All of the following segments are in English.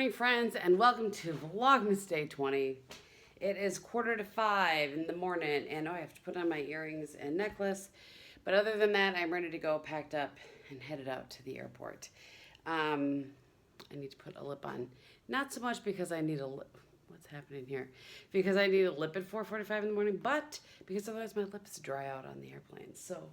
morning, friends, and welcome to Vlogmas Day 20. It is 4:45 in the morning, and I have to put on my earrings and necklace. But other than that, I'm ready to go, packed up, and headed out to the airport. I need to put a lip on. Not so much because I need a lip. What's happening here? Because I need a lip at 4:45 in the morning, but because otherwise my lips dry out on the airplane. So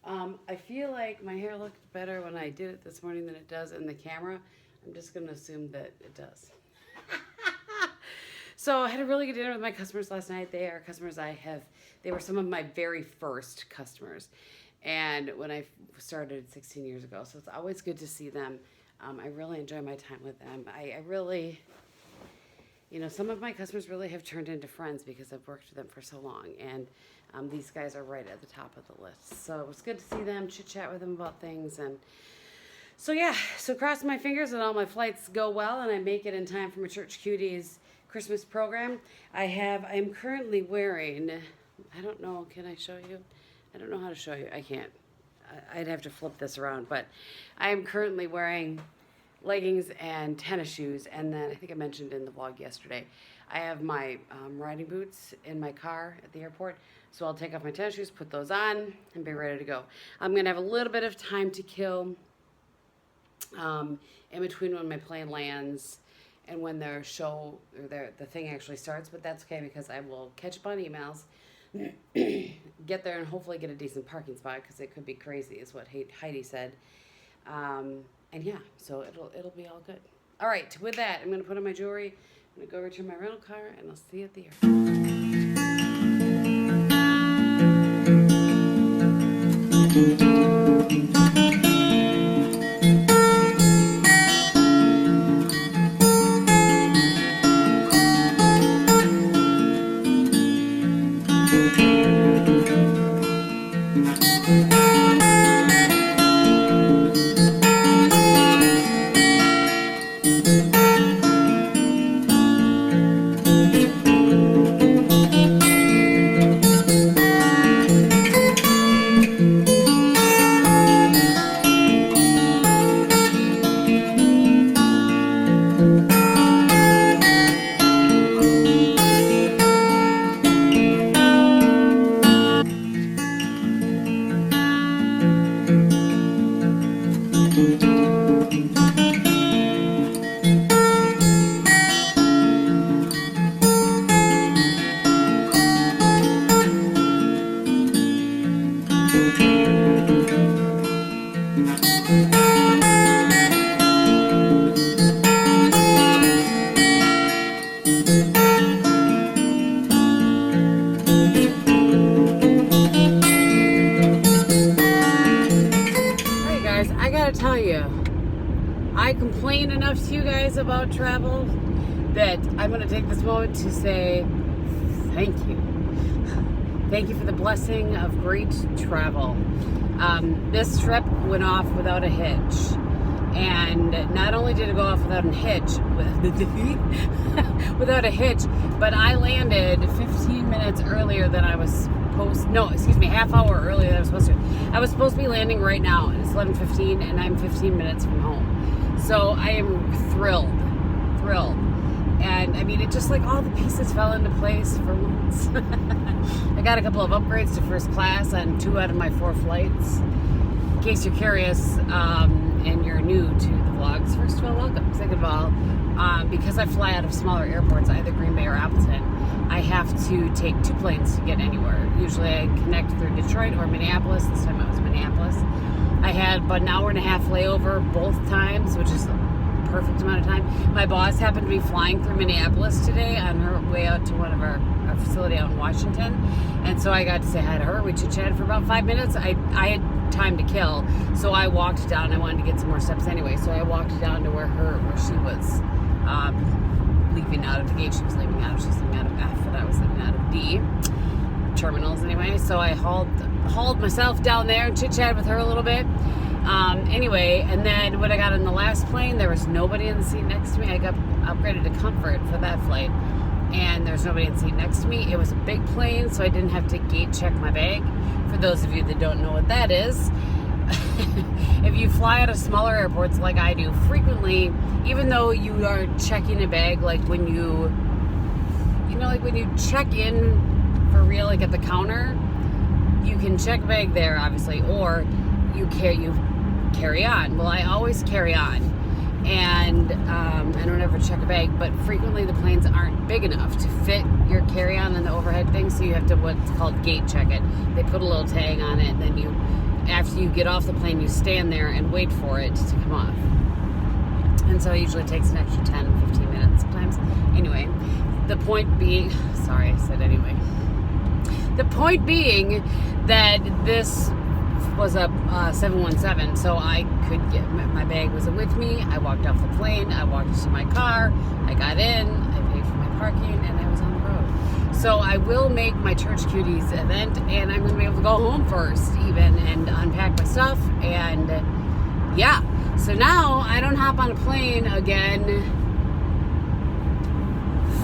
I feel like my hair looked better when I did it this morning than it does in the camera. I'm just going to assume that it does. So I had a really good dinner with my customers last night. They are customers they were some of my very first customers. And when I started 16 years ago, so it's always good to see them. I really enjoy my time with them. I really, some of my customers really have turned into friends because I've worked with them for so long. And these guys are right at the top of the list. So it was good to see them, chit-chat with them about things. And so crossing my fingers that all my flights go well and I make it in time for my Church Cuties Christmas program. I am currently wearing, I don't know, can I show you? I don't know how to show you. I can't. I'd have to flip this around, but I am currently wearing leggings and tennis shoes, and then I think I mentioned in the vlog yesterday, I have my riding boots in my car at the airport, so I'll take off my tennis shoes, put those on, and be ready to go. I'm going to have a little bit of time to kill in between when my plane lands and when their show or the thing actually starts, but that's okay because I will catch up on emails, get there, and hopefully get a decent parking spot because it could be crazy, is what Heidi said. And yeah, so it'll be all good. All right, with that, I'm going to put on my jewelry, I'm going to go return my rental car, and I'll see you at the airport. I complain enough to you guys about travel that I'm going to take this moment to say thank you. Thank you for the blessing of great travel. This trip went off without a hitch. And not only did it go off without a hitch, but I landed 15 minutes earlier than I was supposed, half hour earlier than I was supposed to. I was supposed to be landing right now, and it's 11:15, and I'm 15 minutes from home. So I am thrilled. And I mean, it just like all the pieces fell into place for once. I got a couple of upgrades to first class on 2 out of my 4 flights. In case you're curious, and you're new to the vlogs, first of all, welcome. Second of all, because I fly out of smaller airports, either Green Bay or Appleton, I have to take 2 planes to get anywhere. Usually I connect through Detroit or Minneapolis. This time it was Minneapolis. I had about an hour and a half layover both times, which is a perfect amount of time. My boss happened to be flying through Minneapolis today on her way out to one of our facility out in Washington, and so I got to say hi to her. We chit-chatted for about 5 minutes. I had time to kill, so I walked down. I wanted to get some more steps anyway, so I walked down to where she was leaving out of the gate. She was leaving out of F, and I was leaving out of D terminals anyway. So I hauled myself down there and chit-chatted with her a little bit. Anyway, and then when I got on the last plane, there was nobody in the seat next to me. I got upgraded to Comfort for that flight, and there's nobody in the seat next to me. It was a big plane, so I didn't have to gate check my bag. For those of you that don't know what that is, if you fly out of smaller airports like I do, frequently, even though you are checking a bag, like when you know, like when you check in for real, like at the counter, you can check a bag there, obviously, or you carry on. Well, I always carry on, and I don't ever check a bag, but frequently the planes aren't big enough to fit your carry-on in the overhead thing, so you have to what's called gate check it. They put a little tag on it, and then after you get off the plane, you stand there and wait for it to come off. And so it usually takes an extra 10, 15 minutes sometimes. Anyway, the point being, sorry, I said anyway. The point being that this was a 717, so I could get, my bag was with me. I walked off the plane, I walked to my car, I got in, I paid for my parking, and I was on the road. So I will make my Church Cuties event, and I'm going to be able to go home first even and unpack my stuff, and yeah. So now I don't hop on a plane again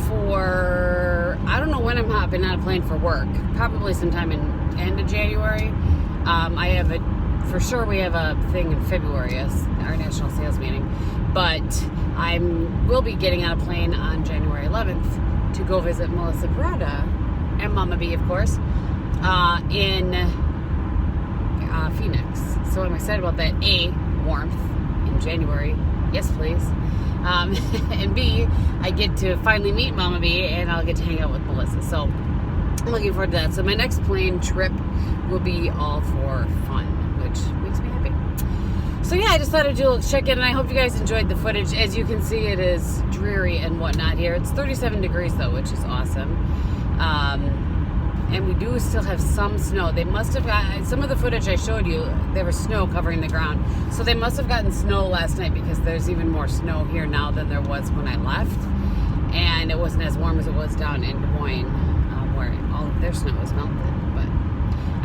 for, I don't know when I'm hopping on a plane for work. Probably sometime in end of January. I have for sure we have a thing in February as our national sales meeting, but will be getting on a plane on January 11th to go visit Melissa Brada and Mama B, of course, in Phoenix. So I'm excited about that. A, warmth in January. Yes, please. And B, I get to finally meet Mama B, and I'll get to hang out with Melissa. So I'm looking forward to that. So my next plane trip will be all for fun, which makes me happy. So yeah, I just thought I'd do a little check-in, and I hope you guys enjoyed the footage. As you can see, it is dreary and whatnot here. It's 37 degrees though, which is awesome. And we do still have some snow. They must have got, some of the footage I showed you, there was snow covering the ground. So they must have gotten snow last night, because there's even more snow here now than there was when I left. And it wasn't as warm as it was down in Des Moines, where all of their snow was melted. But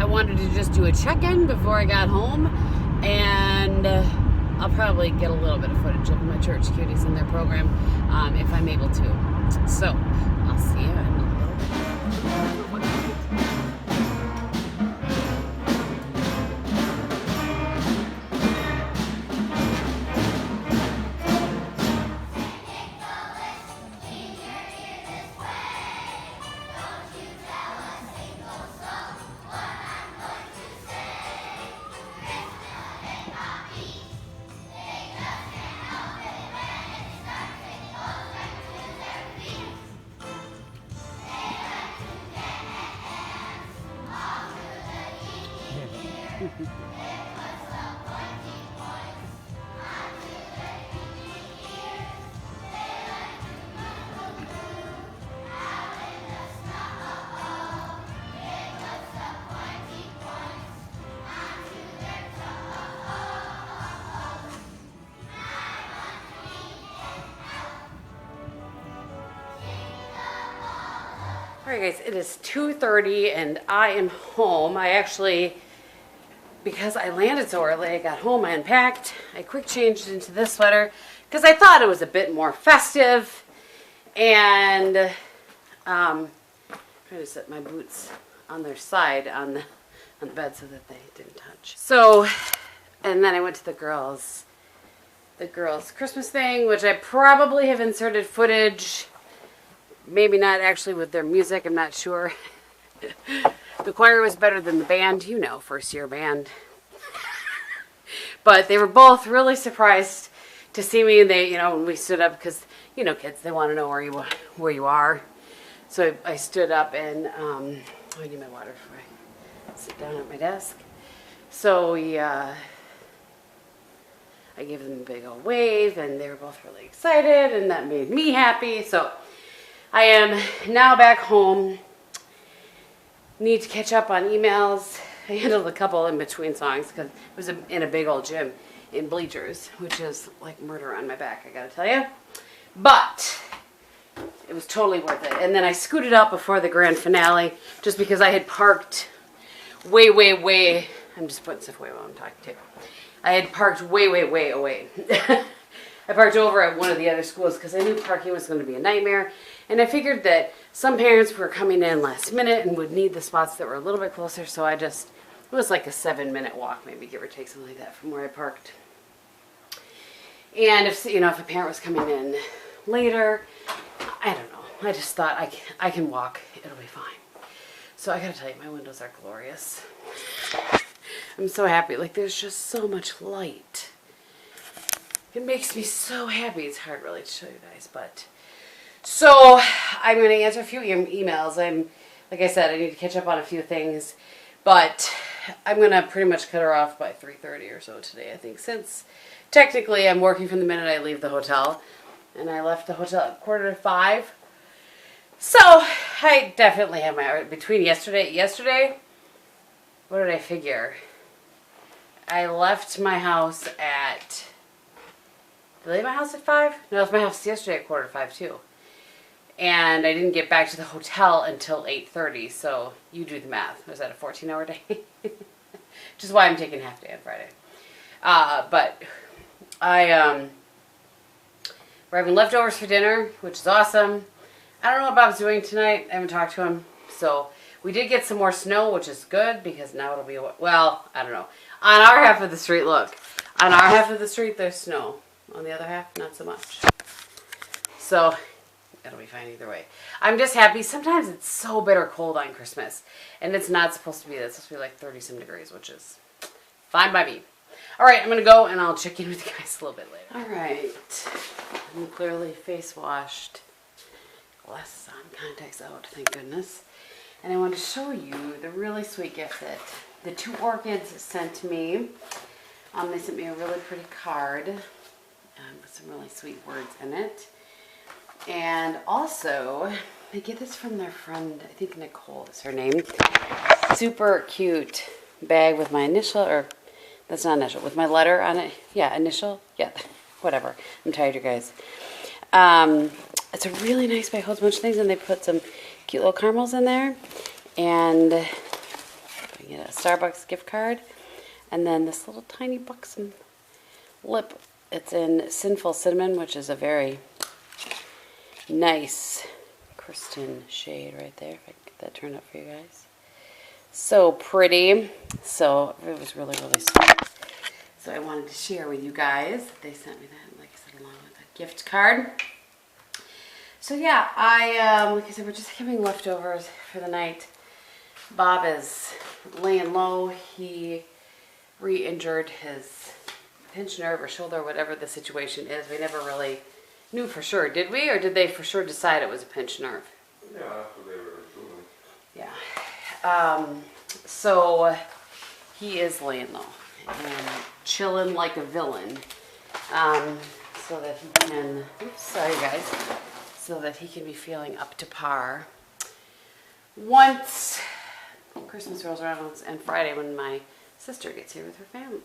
I wanted to just do a check-in before I got home, and I'll probably get a little bit of footage of my Church Cuties in their program if I'm able to. So I'll see you in a little bit. Alright guys, it is 2:30 and I am home. I actually, because I landed so early, I got home, I unpacked, I quick changed into this sweater because I thought it was a bit more festive, and I'm trying to set my boots on their side on the bed so that they didn't touch. So, and then I went to the girls' Christmas thing, which I probably have inserted footage. Maybe not actually with their music, I'm not sure. The choir was better than the band, you know, first year band. But they were both really surprised to see me, and they, you know, when we stood up, because, you know, kids, they want to know where you are. So I stood up and, oh, I need my water before I sit down at my desk. So we, I gave them a big old wave, and they were both really excited, and that made me happy. So I am now back home. Need to catch up on emails. I handled a couple in between songs because it was in a big old gym in bleachers, which is like murder on my back, I gotta tell you. But it was totally worth it. And then I scooted out before the grand finale just because I had parked way, I'm just putting stuff away while I'm talking too. I had parked way away. I parked over at one of the other schools because I knew parking was going to be a nightmare. And I figured that some parents were coming in last minute and would need the spots that were a little bit closer, so I just It was like a 7-minute walk, maybe, give or take, something like that, from where I parked. And if, you know, if a parent was coming in later, I don't know. I just thought I can walk. It'll be fine. So I gotta tell you, my windows are glorious. I'm so happy. Like, there's just so much light. It makes me so happy. It's hard really to show you guys, but so I'm going to answer a few emails. Like I said, I need to catch up on a few things, but I'm going to pretty much cut her off by 3:30 or so today, I think, since technically I'm working from the minute I leave the hotel, and I left the hotel at 4:45. So I definitely have my, between yesterday, what did I figure? I left my house at, did I leave my house at 5? No, I left my house yesterday at 4:45 too. And I didn't get back to the hotel until 8:30, so you do the math. Was that a 14-hour day? Which is why I'm taking half day on Friday. But we're having leftovers for dinner, which is awesome. I don't know what Bob's doing tonight. I haven't talked to him. So we did get some more snow, which is good because now it'll be, well, I don't know. On our half of the street, look. On our half of the street, there's snow. On the other half, not so much. So it'll be fine either way. I'm just happy. Sometimes it's so bitter cold on Christmas. And it's not supposed to be that. It's supposed to be like 30-some degrees, which is fine by me. All right, I'm going to go and I'll check in with you guys a little bit later. All right. I'm clearly face washed. Glasses on, contacts out, thank goodness. And I want to show you the really sweet gift that the 2 orchids sent me. They sent me a really pretty card with some really sweet words in it. And also, they get this from their friend, I think Nicole is her name. Super cute bag with my initial, or that's not initial, with my letter on it. Yeah, initial. Yeah, whatever. I'm tired, you guys. It's a really nice bag, holds a bunch of things, and they put some cute little caramels in there. And I get a Starbucks gift card. And then this little tiny buxom lip. It's in Sinful Cinnamon, which is a very nice Kristin shade right there. If I can get that turned up for you guys. So pretty. So it was really, really sweet. So I wanted to share with you guys. They sent me that, like I said, along with a gift card. So yeah, like I said, we're just having leftovers for the night. Bob is laying low. He re-injured his pinched nerve or shoulder, whatever the situation is. We never really knew for sure, did we? Or did they for sure decide it was a pinched nerve? Yeah, that's what they were doing. Yeah. So he is laying low and chilling like a villain, so that he can, oops, sorry guys, so that he can be feeling up to par once Christmas rolls around and Friday when my sister gets here with her family,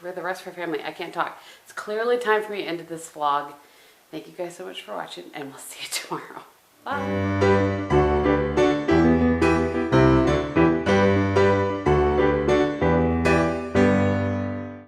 with the rest of her family. I can't talk. It's clearly time for me to end this vlog. Thank you guys so much for watching, and we'll see you tomorrow. Bye.